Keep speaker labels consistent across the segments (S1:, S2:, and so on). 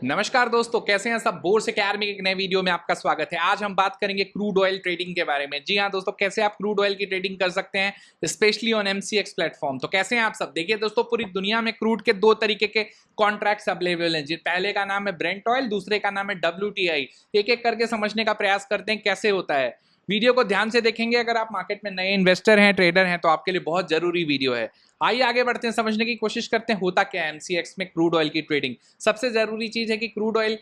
S1: नमस्कार दोस्तों, कैसे हैं सब। बोर्स अकेडमी के एक नए वीडियो में आपका स्वागत है। आज हम बात करेंगे क्रूड ऑयल ट्रेडिंग के बारे में। जी हाँ दोस्तों, कैसे आप क्रूड ऑयल की ट्रेडिंग कर सकते हैं स्पेशली ऑन एमसीएक्स प्लेटफॉर्म। तो कैसे हैं आप सब। देखिए दोस्तों, पूरी दुनिया में क्रूड के दो तरीके के कॉन्ट्रैक्ट्स अवेलेबल हैं। जी, पहले का नाम है ब्रेंट ऑयल, दूसरे का नाम है WTI। एक एक करके समझने का प्रयास करते हैं कैसे होता है। वीडियो को ध्यान से देखेंगे। अगर आप मार्केट में नए इन्वेस्टर हैं, ट्रेडर हैं, तो आपके लिए बहुत जरूरी वीडियो है। आइए आगे बढ़ते हैं, समझने की कोशिश करते हैं होता क्या है एमसीएक्स में क्रूड ऑयल की ट्रेडिंग। सबसे जरूरी चीज है कि क्रूड ऑयल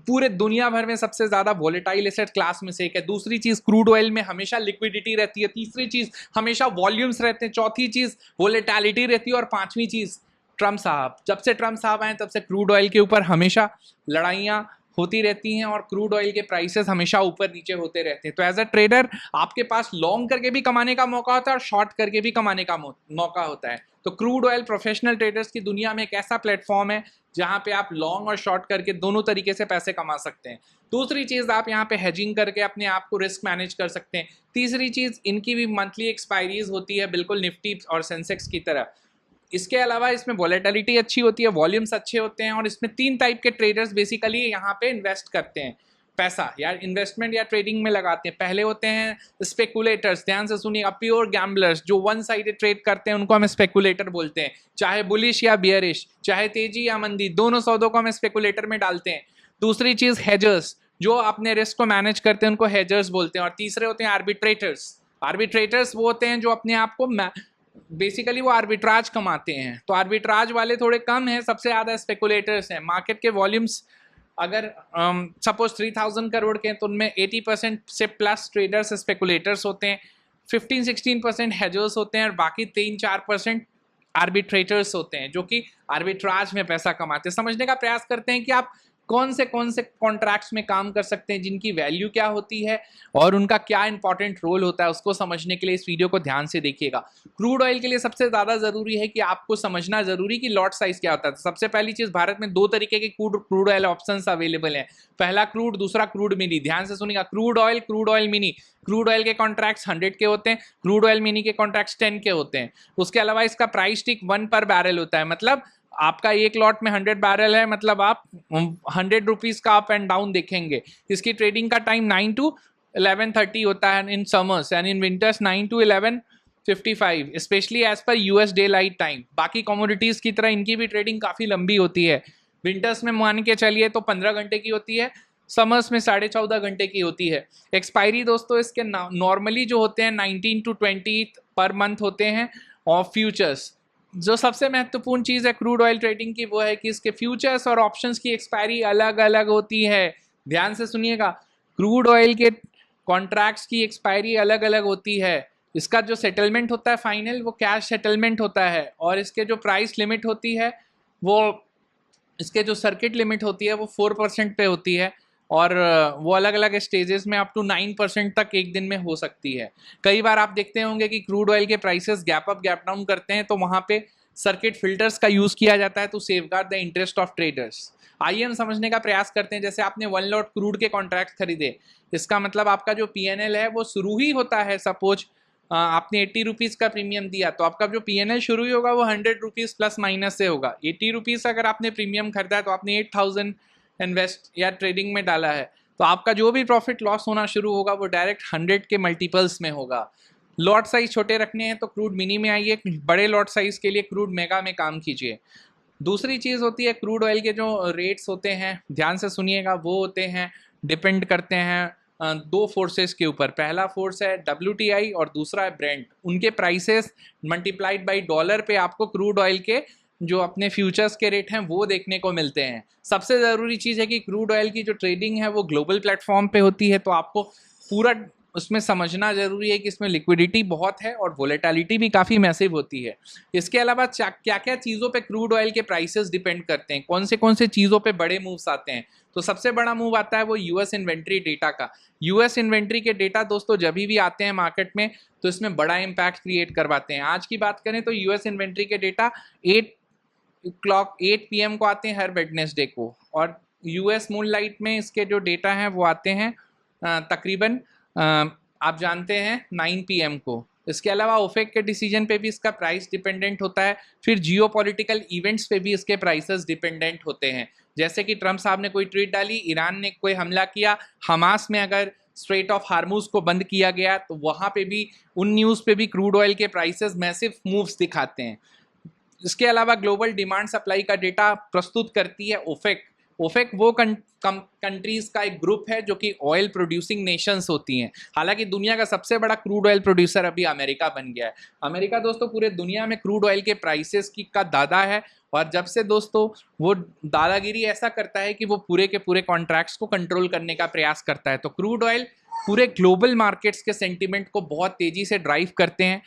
S1: पूरे दुनिया भर में सबसे ज्यादा वोलेटाइल एसेट क्लास में से एक है। दूसरी चीज, क्रूड ऑयल में हमेशा लिक्विडिटी रहती है। तीसरी चीज, हमेशा वॉल्यूम्स रहते हैं। चौथी चीज, वोलेटालिटी रहती है। और पांचवी चीज, ट्रम्प साहब। जब से ट्रम्प साहब आए तब से क्रूड ऑयल के ऊपर हमेशा लड़ाइयां होती रहती हैं और क्रूड ऑयल के प्राइसेस हमेशा ऊपर नीचे होते रहते हैं। तो एज अ ट्रेडर आपके पास लॉन्ग करके भी कमाने का मौका होता है और शॉर्ट करके भी कमाने का मौका होता है। तो क्रूड ऑयल प्रोफेशनल ट्रेडर्स की दुनिया में एक ऐसा प्लेटफॉर्म है जहां पे आप लॉन्ग और शॉर्ट करके दोनों तरीके से पैसे कमा सकते हैं। दूसरी चीज, आप यहाँ पे हेजिंग करके अपने आप को रिस्क मैनेज कर सकते हैं। तीसरी चीज, इनकी भी मंथली एक्सपायरीज होती है, बिल्कुल निफ्टी और सेंसेक्स की तरह। इसके अलावा इसमें वॉलेटिलिटी अच्छी होती है, वॉल्यूम्स अच्छे होते हैं। और इसमें तीन टाइप के ट्रेडर्स बेसिकली यहाँ पे इन्वेस्ट करते हैं पैसा, या इन्वेस्टमेंट या ट्रेडिंग में लगाते हैं। पहले होते हैं स्पेकुलेटर्स। ध्यान से सुनिएगा, प्योर गैम्बलर्स जो वन साइडेड ट्रेड करते हैं उनको हम स्पेकुलेटर बोलते हैं। चाहे बुलिश या बियरिश, चाहे तेजी या मंदी, दोनों सौदों को हम स्पेकुलेटर में डालते हैं। दूसरी चीज, हेजर्स, जो अपने रिस्क को मैनेज करते हैं उनको हेजर्स बोलते हैं। और तीसरे होते हैं आर्बिट्रेटर्स। आर्बिट्रेटर्स वो होते हैं जो अपने आप को बेसिकली वो आर्बिट्राज कमाते हैं। तो आर्बिट्राज वाले थोड़े कम हैं, सबसे ज्यादा स्पेकुलेटर्स हैं। मार्केट के वॉल्यूम्स अगर सपोज 3000 करोड़ के हैं तो उनमें 80% से प्लस ट्रेडर्स स्पेकुलेटर्स होते हैं, 15-16% हेजर्स होते हैं और बाकी 3-4% आर्बिट्रेटर्स होते हैं जो कि आर्बिट्राज में पैसा कमाते हैं। समझने का प्रयास करते हैं कि आप कौन से कॉन्ट्रैक्ट्स में काम कर सकते हैं, जिनकी वैल्यू क्या होती है और उनका क्या इंपॉर्टेंट रोल होता है। उसको समझने के लिए इस वीडियो को ध्यान से देखिएगा। क्रूड ऑयल के लिए सबसे ज्यादा जरूरी है कि आपको समझना जरूरी कि लॉट साइज क्या होता है। सबसे पहली चीज, भारत में दो तरीके के क्रूड ऑयल ऑप्शंस अवेलेबल हैं। पहला क्रूड, दूसरा क्रूड मिनी। ध्यान से सुनिएगा, crude oil mini. Crude oil के कॉन्ट्रैक्ट्स 100 के होते हैं, क्रूड ऑयल मिनी के कॉन्ट्रैक्ट्स 10 के होते हैं। उसके अलावा इसका प्राइस टिक 1 पर बैरल होता है। मतलब आपका एक लॉट में 100 बैरल है, मतलब आप 100 रुपीज का अप एंड डाउन देखेंगे। इसकी ट्रेडिंग का टाइम 9 to 11:30 होता है in summers, and in winters 9 to 11:55, specially as per US daylight time. बाकी कमोडिटीज की तरह इनकी भी ट्रेडिंग काफी लंबी होती है। विंटर्स में मान के चलिए तो 15 घंटे की होती है, समर्स में 14.5 घंटे की होती है। एक्सपायरी दोस्तों इसके नॉर्मली जो होते हैं 19 to 20 पर मंथ होते हैं। और फ्यूचर्स, जो सबसे महत्वपूर्ण चीज है क्रूड ऑयल ट्रेडिंग की, वो है कि इसके फ्यूचर्स और ऑप्शंस की एक्सपायरी अलग अलग होती है। ध्यान से सुनिएगा, क्रूड ऑयल के कॉन्ट्रैक्ट्स की एक्सपायरी अलग अलग होती है। इसका जो सेटलमेंट होता है फाइनल, वो कैश सेटलमेंट होता है। और इसके जो प्राइस लिमिट होती है, वो इसके जो सर्किट लिमिट होती है वो 4% पे होती है। और वो अलग अलग स्टेजेस में अप टू 9% तक एक दिन में हो सकती है। कई बार आप देखते होंगे कि क्रूड ऑयल के prices gap up gap down करते हैं, तो वहां पे सर्किट फिल्टर्स का यूज किया जाता है to safeguard the interest of traders. आइए हम समझने का प्रयास करते हैं। जैसे आपने 1 लॉट क्रूड के कॉन्ट्रैक्ट खरीदे, इसका मतलब आपका जो PNL है वो शुरू ही होता है। सपोज आपने 80 रुपीज का प्रीमियम दिया, तो आपका जो PNL शुरू ही होगा वो 100 रुपीज प्लस माइनस से होगा। 80 रुपीज अगर आपने प्रीमियम खरीदा है तो आपने 8000 इन्वेस्ट या ट्रेडिंग में डाला है, तो आपका जो भी प्रॉफिट लॉस होना शुरू होगा वो डायरेक्ट 100 के मल्टीपल्स में होगा। लॉट साइज छोटे रखने हैं तो क्रूड मिनी में आइए, बड़े लॉट साइज के लिए क्रूड मेगा में काम कीजिए। दूसरी चीज होती है, क्रूड ऑयल के जो रेट्स होते हैं, ध्यान से सुनिएगा, वो होते हैं, डिपेंड करते हैं दो फोर्सेस के ऊपर। पहला फोर्स है WTI और दूसरा है ब्रेंट। उनके प्राइसेस मल्टीप्लाइड बाई डॉलर पे आपको क्रूड ऑयल के जो अपने फ्यूचर्स के रेट हैं वो देखने को मिलते हैं। सबसे ज़रूरी चीज़ है कि क्रूड ऑयल की जो ट्रेडिंग है वो ग्लोबल प्लेटफॉर्म पे होती है, तो आपको पूरा उसमें समझना जरूरी है कि इसमें लिक्विडिटी बहुत है और वोलेटिलिटी भी काफ़ी मैसिव होती है। इसके अलावा क्या क्या चीज़ों पे क्रूड ऑयल के प्राइसेस डिपेंड करते हैं, कौन से चीज़ों पे बड़े मूव्स आते हैं। तो सबसे बड़ा मूव आता है वो यूएस इन्वेंट्री डेटा का। यूएस इन्वेंट्री के डेटा दोस्तों जब भी आते हैं मार्केट में तो इसमें बड़ा इम्पैक्ट क्रिएट करवाते हैं। आज की बात करें तो यूएस इन्वेंट्री के डेटा 8 PM को आते हैं हर वेडनेसडे को। और यूएस मून लाइट में इसके जो डेटा हैं वो आते हैं तकरीबन आप जानते हैं 9 PM को। इसके अलावा ओफेक के डिसीजन पे भी इसका प्राइस डिपेंडेंट होता है। फिर जियोपॉलिटिकल इवेंट्स पे भी इसके प्राइसेस डिपेंडेंट होते हैं, जैसे कि ट्रम्प साहब ने कोई ट्वीट डाली, ईरान ने कोई हमला किया, हमास में अगर स्ट्रेट ऑफ हार्मूज को बंद किया गया तो वहाँ पे भी उन न्यूज़ पे भी क्रूड ऑयल के प्राइसेस मैसिव मूव्स दिखाते हैं। इसके अलावा ग्लोबल डिमांड सप्लाई का डेटा प्रस्तुत करती है ओफेक। ओफेक वो कंट्रीज का एक ग्रुप है जो कि ऑयल प्रोड्यूसिंग नेशंस होती हैं। हालांकि दुनिया का सबसे बड़ा क्रूड ऑयल प्रोड्यूसर अभी अमेरिका बन गया है। अमेरिका दोस्तों पूरे दुनिया में क्रूड ऑयल के प्राइसेस की का दादा है, और जब से दोस्तों वो दादागिरी ऐसा करता है कि वो पूरे के पूरे कॉन्ट्रैक्ट्स को कंट्रोल करने का प्रयास करता है। तो क्रूड ऑयल पूरे ग्लोबल मार्केट्स के सेंटिमेंट को बहुत तेजी से ड्राइव करते हैं।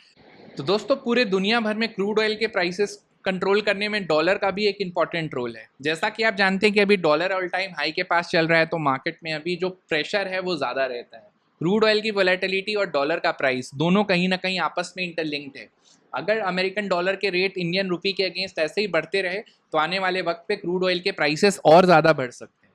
S1: तो दोस्तों पूरे दुनिया भर में क्रूड ऑयल के प्राइसेस कंट्रोल करने में डॉलर का भी एक इम्पॉर्टेंट रोल है। जैसा कि आप जानते हैं कि अभी डॉलर ऑल टाइम हाई के पास चल रहा है, तो मार्केट में अभी जो प्रेशर है वो ज़्यादा रहता है। क्रूड ऑयल की वोलेटिलिटी और डॉलर का प्राइस दोनों कहीं ना कहीं आपस में इंटरलिंक्ड है। अगर अमेरिकन डॉलर के रेट इंडियन रुपी के अगेंस्ट ऐसे ही बढ़ते रहे तो आने वाले वक्त पे क्रूड ऑयल के प्राइसेस और ज़्यादा बढ़ सकते हैं।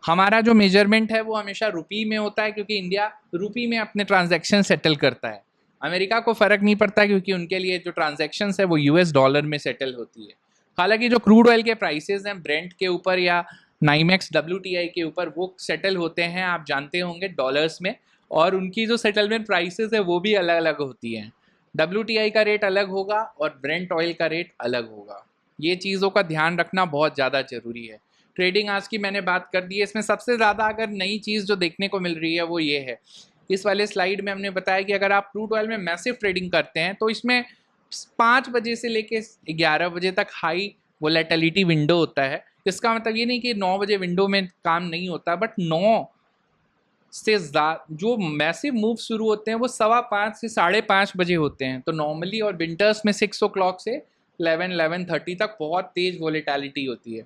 S1: हमारा जो मेजरमेंट है वो हमेशा रुपी में होता है, क्योंकि इंडिया रुपी में अपने ट्रांजैक्शन सेटल करता है। अमेरिका को फ़र्क नहीं पड़ता, क्योंकि उनके लिए जो ट्रांजैक्शंस है वो यूएस डॉलर में सेटल होती है। हालांकि जो क्रूड ऑयल के प्राइसेस हैं ब्रेंट के ऊपर या नाइमेक्स WTI के ऊपर, वो सेटल होते हैं आप जानते होंगे डॉलर्स में, और उनकी जो सेटलमेंट प्राइसेस है वो भी अलग अलग होती हैं। WTI का रेट अलग होगा और ब्रेंट ऑयल का रेट अलग होगा। ये चीज़ों का ध्यान रखना बहुत ज़्यादा ज़रूरी है। ट्रेडिंग आज की मैंने बात कर दी है, इसमें सबसे ज़्यादा अगर नई चीज़ जो देखने को मिल रही है वो ये है, इस वाले स्लाइड में हमने बताया कि अगर आप क्रूड ऑयल में मैसिव ट्रेडिंग करते हैं तो इसमें 5 बजे से लेके 11 बजे तक हाई वोलेटिलिटी विंडो होता है। इसका मतलब ये नहीं कि 9 बजे विंडो में काम नहीं होता, बट 9 से जो मैसिव मूव शुरू होते हैं वो 5:15 से 5:30 बजे होते हैं। तो नॉर्मली और विंटर्स में 6 o'clock से 11-11:30 तक बहुत तेज़ वोलेटिलिटी होती है।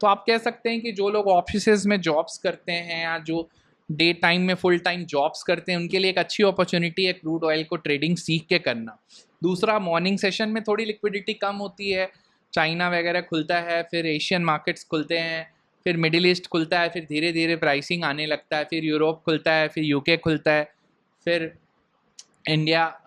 S1: तो आप कह सकते हैं कि जो लोग ऑफिसेज में जॉब्स करते हैं या जो डे टाइम में फुल टाइम जॉब्स करते हैं उनके लिए एक अच्छी अपॉर्चुनिटी है क्रूड ऑयल को ट्रेडिंग सीख के करना। दूसरा, मॉर्निंग सेशन में थोड़ी लिक्विडिटी कम होती है, चाइना वगैरह खुलता है, फिर एशियन मार्केट्स खुलते हैं, फिर मिडिल ईस्ट खुलता है, फिर धीरे धीरे प्राइसिंग आने लगता है, फिर यूरोप खुलता है, फिर यूके खुलता है, फिर इंडिया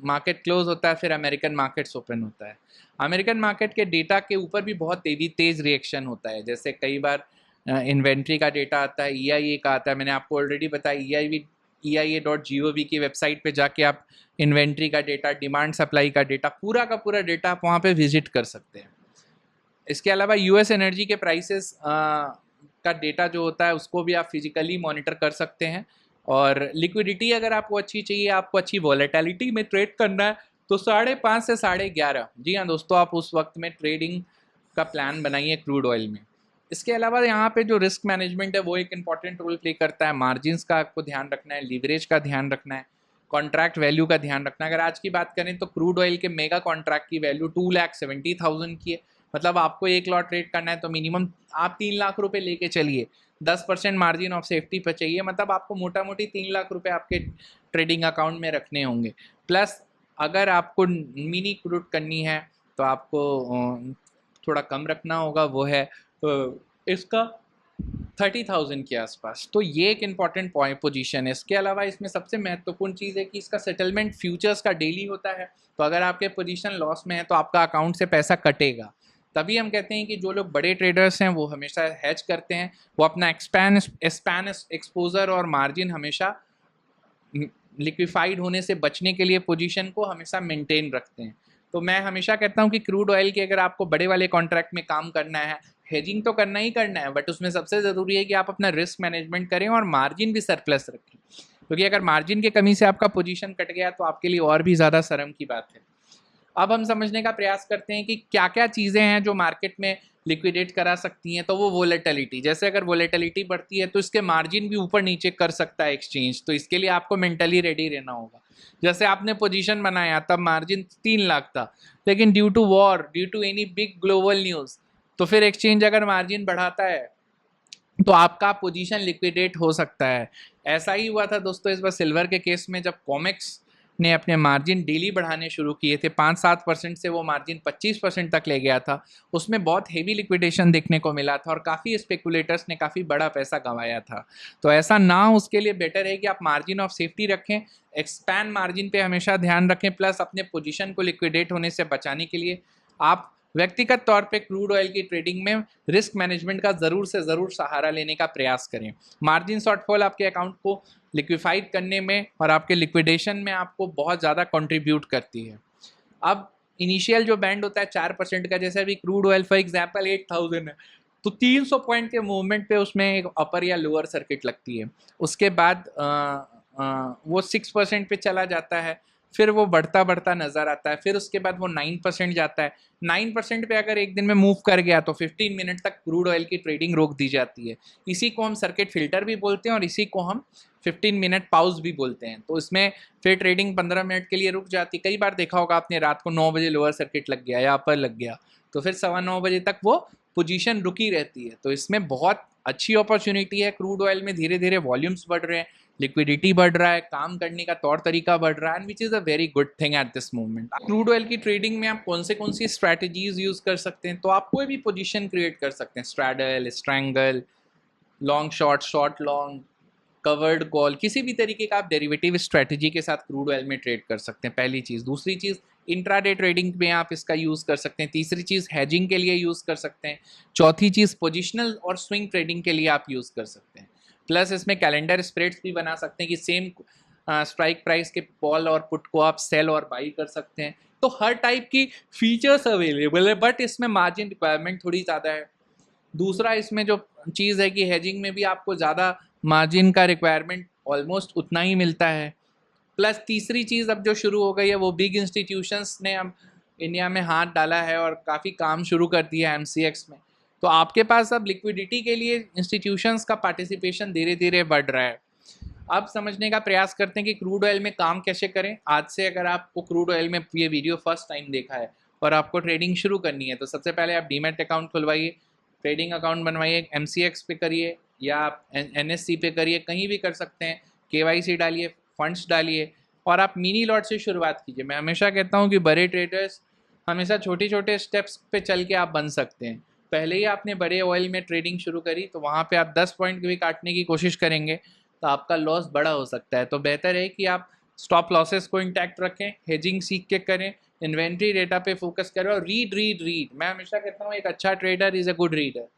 S1: मार्केट क्लोज होता है, फिर अमेरिकन मार्केट्स ओपन होता है। अमेरिकन मार्केट के डेटा के ऊपर भी बहुत तेज़ रिएक्शन होता है। जैसे कई बार इन्वेंट्री का डेटा आता है, EIA का आता है। मैंने आपको ऑलरेडी बताया, EIA.gov की वेबसाइट पे जाके आप इन्वेंट्री का डेटा, डिमांड सप्लाई का डेटा, पूरा का पूरा डेटा आप वहाँ पे विजिट कर सकते हैं। इसके अलावा US एनर्जी के प्राइसेस का डेटा जो होता है उसको भी आप फिजिकली मॉनिटर कर सकते हैं। और लिक्विडिटी अगर आपको अच्छी चाहिए, आपको अच्छी वॉलेटिलिटी में ट्रेड करना है, तो 5:30 से 11:30, जी हाँ दोस्तों, आप उस वक्त में ट्रेडिंग का प्लान बनाइए क्रूड ऑयल में। इसके अलावा यहाँ पे जो रिस्क मैनेजमेंट है वो एक इंपॉर्टेंट रोल प्ले करता है। मार्जिन्स का आपको ध्यान रखना है, लीवरेज का ध्यान रखना है, कॉन्ट्रैक्ट वैल्यू का ध्यान रखना है। अगर आज की बात करें तो क्रूड ऑयल के मेगा कॉन्ट्रैक्ट की वैल्यू 2,70,000 की है। मतलब आपको 1 लॉट ट्रेड करना है तो मिनिमम आप 3 लाख रुपए लेके चलिए, 10% मार्जिन ऑफ सेफ्टी पर चाहिए। मतलब आपको मोटा मोटी 3 लाख रुपए आपके ट्रेडिंग अकाउंट में रखने होंगे। प्लस अगर आपको मिनी क्रूड करनी है तो आपको थोड़ा कम रखना होगा, वो है इसका 30,000 के आसपास। तो ये एक इम्पॉर्टेंट पोजीशन है। इसके अलावा इसमें सबसे महत्वपूर्ण चीज़ है कि इसका सेटलमेंट फ्यूचर्स का डेली होता है। तो अगर आपके पोजीशन लॉस में है तो आपका अकाउंट से पैसा कटेगा। तभी हम कहते हैं कि जो लोग बड़े ट्रेडर्स हैं वो हमेशा हेज करते हैं, वो अपना एक्सपोजर और मार्जिन हमेशा लिक्विफाइड होने से बचने के लिए पोजीशन को हमेशा मेंटेन रखते हैं। तो मैं हमेशा कहता हूं कि क्रूड ऑयल के अगर आपको बड़े वाले कॉन्ट्रैक्ट में काम करना है, हेजिंग तो करना ही करना है, बट उसमें सबसे ज़रूरी है कि आप अपना रिस्क मैनेजमेंट करें और मार्जिन भी सरप्लस रखें, क्योंकि अगर मार्जिन की कमी से आपका पोजीशन कट गया तो आपके लिए और भी ज़्यादा शर्म की बात है। अब हम समझने का प्रयास करते हैं कि क्या क्या चीज़ें हैं जो मार्केट में लिक्विडेट करा सकती हैं। तो वो वोलेटिलिटी, जैसे अगर वोलेटिलिटी बढ़ती है तो इसके मार्जिन भी ऊपर नीचे कर सकता है एक्सचेंज। तो इसके लिए आपको मेंटली रेडी रहना होगा। जैसे आपने पोजीशन बनाया तब मार्जिन 3 लाख था, लेकिन due to war, due to any big global news, तो फिर एक्सचेंज अगर मार्जिन बढ़ाता है तो आपका पोजीशन लिक्विडेट हो सकता है। ऐसा ही हुआ था दोस्तों इस बार सिल्वर के केस में, जब कॉमेक्स ने अपने मार्जिन डेली बढ़ाने शुरू किए थे। 5-7% से वो मार्जिन 25% तक ले गया था। उसमें बहुत हेवी लिक्विडेशन देखने को मिला था और काफ़ी स्पेकुलेटर्स ने काफ़ी बड़ा पैसा गंवाया था। तो ऐसा ना हो, उसके लिए बेटर है कि आप मार्जिन ऑफ सेफ्टी रखें, एक्सपैंड मार्जिन पे हमेशा ध्यान रखें, प्लस अपने पोजीशन को लिक्विडेट होने से बचाने के लिए आप व्यक्तिगत तौर पे क्रूड ऑयल की ट्रेडिंग में रिस्क मैनेजमेंट का ज़रूर से ज़रूर सहारा लेने का प्रयास करें। मार्जिन शॉर्टफॉल आपके अकाउंट को लिक्विफाइड करने में और आपके लिक्विडेशन में आपको बहुत ज़्यादा कंट्रीब्यूट करती है। अब इनिशियल जो बैंड होता है 4% का, जैसे अभी क्रूड ऑयल फॉर एग्जांपल 8000 है, तो 300 पॉइंट के मूवमेंट पे उसमें एक अपर या लोअर सर्किट लगती है। उसके बाद वो 6% पे चला जाता है, फिर वो बढ़ता बढ़ता नज़र आता है, फिर उसके बाद वो 9% जाता है। 9% पे अगर एक दिन में मूव कर गया तो 15 मिनट तक क्रूड ऑयल की ट्रेडिंग रोक दी जाती है। इसी को हम सर्किट फिल्टर भी बोलते हैं और इसी को हम 15 मिनट पाउज भी बोलते हैं। तो इसमें फिर ट्रेडिंग 15 मिनट के लिए रुक जाती। कई बार देखा होगा आपने, रात को 9 बजे लोअर सर्किट लग गया या अपर लग गया, तो फिर 9:15 बजे तक वो पोजीशन रुकी रहती है। तो इसमें बहुत अच्छी अपॉर्चुनिटी है। क्रूड ऑयल में धीरे धीरे वॉल्यूम्स बढ़ रहे हैं, लिक्विडिटी बढ़ रहा है, काम करने का तौर तरीका बढ़ रहा है, and which is a very good thing at this moment. Crude oil की ट्रेडिंग में आप कौन सी स्ट्रैटेजीज यूज़ कर सकते हैं? तो आप कोई भी पोजीशन क्रिएट कर सकते हैं, straddle, strangle, long short, short long, covered call, किसी भी तरीके का आप डेरिवेटिव स्ट्रेटजी के साथ क्रूड ऑयल में ट्रेड कर सकते हैं, पहली चीज़। दूसरी चीज़, इंट्राडे ट्रेडिंग में आप इसका यूज़ कर सकते हैं। तीसरी चीज़, हेजिंग के लिए यूज़ कर सकते हैं। चौथी चीज़, पोजिशनल और स्विंग ट्रेडिंग के लिए आप यूज़ कर सकते हैं। प्लस इसमें कैलेंडर स्प्रेड्स भी बना सकते हैं कि सेम स्ट्राइक प्राइस के कॉल और पुट को आप सेल और बाई कर सकते हैं। तो हर टाइप की फीचर्स अवेलेबल है, बट इसमें मार्जिन रिक्वायरमेंट थोड़ी ज़्यादा है। दूसरा, इसमें जो चीज़ है कि हेजिंग में भी आपको ज़्यादा मार्जिन का रिक्वायरमेंट ऑलमोस्ट उतना ही मिलता है। प्लस तीसरी चीज़ अब जो शुरू हो गई है, वो बिग इंस्टीट्यूशंस ने अब इंडिया में हाथ डाला है और काफ़ी काम शुरू कर दिया है एमसीएक्स में। तो आपके पास अब लिक्विडिटी के लिए इंस्टीट्यूशंस का पार्टिसिपेशन धीरे धीरे बढ़ रहा है। अब समझने का प्रयास करते हैं कि क्रूड ऑयल में काम कैसे करें। आज से अगर आपको क्रूड ऑयल में ये वीडियो फर्स्ट टाइम देखा है और आपको ट्रेडिंग शुरू करनी है, तो सबसे पहले आप डीमैट अकाउंट खुलवाइए, ट्रेडिंग अकाउंट बनवाइए, एमसीएक्स पे करिए या आप एनएससी पे करिए, कहीं भी कर सकते हैं। केवाईसी डालिए, फंड्स डालिए और आप मिनी लॉट से शुरुआत कीजिए। मैं हमेशा कहता हूँ कि बड़े ट्रेडर्स हमेशा छोटे छोटे स्टेप्स पे चल के आप बन सकते हैं। पहले ही आपने बड़े ऑयल में ट्रेडिंग शुरू करी तो वहाँ पे आप 10 पॉइंट भी काटने की कोशिश करेंगे तो आपका लॉस बड़ा हो सकता है। तो बेहतर है कि आप स्टॉप लॉसेस को इंटैक्ट रखें, हेजिंग सीख के करें, इन्वेंट्री डेटा पे फोकस करें और रीड रीड रीड। मैं हमेशा कहता हूँ एक अच्छा trader is a good reader.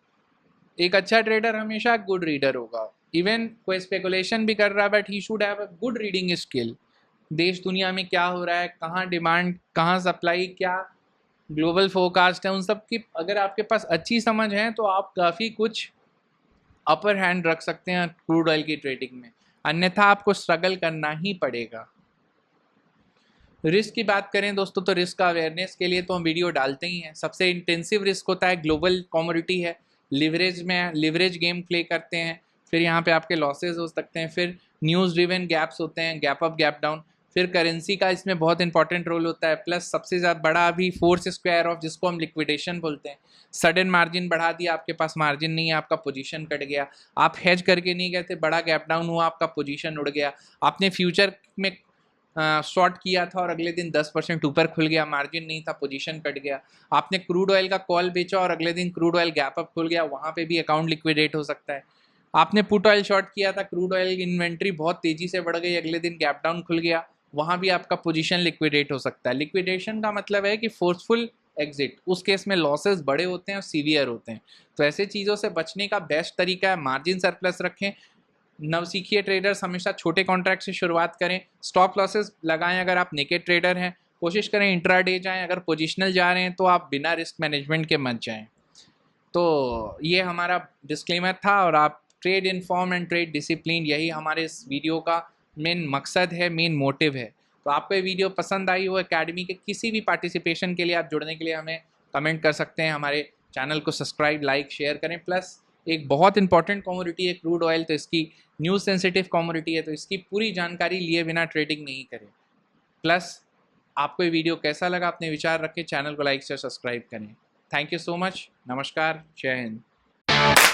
S1: एक अच्छा ट्रेडर हमेशा गुड रीडर होगा। इवन कोई स्पेकुलेशन भी कर रहा है but he should have a good reading skill. देश दुनिया में क्या हो रहा है, कहाँ डिमांड, कहाँ सप्लाई, क्या ग्लोबल फोरकास्ट है, उन सब की अगर आपके पास अच्छी समझ है तो आप काफ़ी कुछ अपर हैंड रख सकते हैं क्रूड ऑयल की ट्रेडिंग में। अन्यथा आपको स्ट्रगल करना ही पड़ेगा। रिस्क की बात करें दोस्तों, तो रिस्क का अवेयरनेस के लिए तो हम वीडियो डालते ही हैं। सबसे इंटेंसिव रिस्क होता है, ग्लोबल कमोडिटी है, लिवरेज में लिवरेज गेम प्ले करते हैं, फिर यहाँ पे आपके लॉसेज हो सकते हैं, फिर न्यूज़ ड्रिवन गैप्स होते हैं, गैप अप गैप डाउन, फिर करेंसी का इसमें बहुत इंपॉर्टेंट रोल होता है। प्लस सबसे ज़्यादा बड़ा अभी फोर्स स्क्वायर ऑफ, जिसको हम लिक्विडेशन बोलते हैं। सडन मार्जिन बढ़ा दिया, आपके पास मार्जिन नहीं है, आपका पोजीशन कट गया, आप हेज करके नहीं गए थे, बड़ा गैप डाउन हुआ, आपका पोजीशन उड़ गया। आपने फ्यूचर में शॉर्ट किया था और अगले दिन 10% ऊपर खुल गया, मार्जिन नहीं था, पोजीशन कट गया। आपने क्रूड ऑयल का कॉल बेचा और अगले दिन क्रूड ऑयल गैप अप खुल गया, वहाँ पे भी अकाउंट लिक्विडेट हो सकता है। आपने पुट ऑयल शॉर्ट किया था, क्रूड ऑयल की इन्वेंट्री बहुत तेज़ी से बढ़ गई, अगले दिन गैप डाउन खुल गया, वहाँ भी आपका पोजीशन लिक्विडेट हो सकता है। लिक्विडेशन का मतलब है कि फोर्सफुल एग्जिट, उस केस में लॉसेस बड़े होते हैं और सीवियर होते हैं। तो ऐसे चीज़ों से बचने का बेस्ट तरीका है मार्जिन सरप्लस रखें। नवसीखिए ट्रेडर्स हमेशा छोटे कॉन्ट्रैक्ट से शुरुआत करें, स्टॉप लॉसेस लगाएं अगर आप नेकेड ट्रेडर हैं, कोशिश करें इंट्राडे जाएं, अगर पोजिशनल जा रहे हैं तो आप बिना रिस्क मैनेजमेंट के मत जाएं। तो ये हमारा डिस्क्लेमर था और आप trade inform and trade discipline, यही हमारे इस वीडियो का मेन मकसद है, मेन मोटिव है। तो आपको ये वीडियो पसंद आई हो, एकेडमी के किसी भी पार्टिसिपेशन के लिए आप जुड़ने के लिए हमें कमेंट कर सकते हैं। हमारे चैनल को सब्सक्राइब, लाइक, शेयर करें। प्लस एक बहुत इंपॉर्टेंट कमोडिटी है क्रूड ऑयल, तो इसकी न्यूज़ सेंसिटिव कमोडिटी है, तो इसकी पूरी जानकारी लिए बिना ट्रेडिंग नहीं करें। प्लस आपको ये वीडियो कैसा लगा, अपने विचार रखें, चैनल को लाइक से सब्सक्राइब करें। Thank you so much. नमस्कार, जय हिंद।